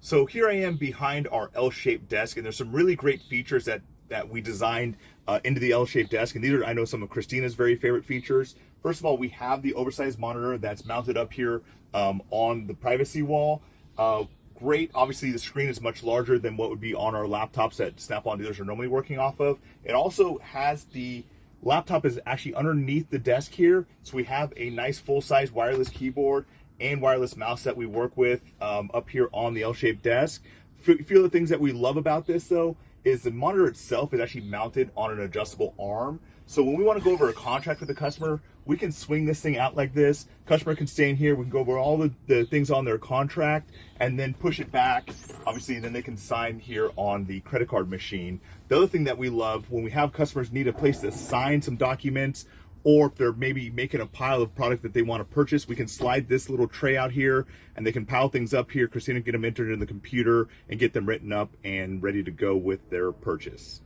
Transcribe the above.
So here I am behind our L-shaped desk, and there's some really great features that we designed into the L-shaped desk, and these are, I know, some of Christina's very favorite features. First of all, we have the oversized monitor that's mounted up here on the privacy wall. Great, obviously the screen is much larger than what would be on our laptops that Snap-on dealers are normally working off of. It also has the laptop is actually underneath the desk here, so we have a nice full-size wireless keyboard and wireless mouse that we work with up here on the L-shaped desk. A few of the things that we love about this, though, is the monitor itself is actually mounted on an adjustable arm. So when we want to go over a contract with the customer, we can swing this thing out like this. Customer can stay in here. We can go over all the things on their contract and then push it back. Obviously, then they can sign here on the credit card machine. The other thing that we love when we have customers need a place to sign some documents, or if they're maybe making a pile of product that they want to purchase, we can slide this little tray out here and they can pile things up here. Christina can get them entered in the computer and get them written up and ready to go with their purchase.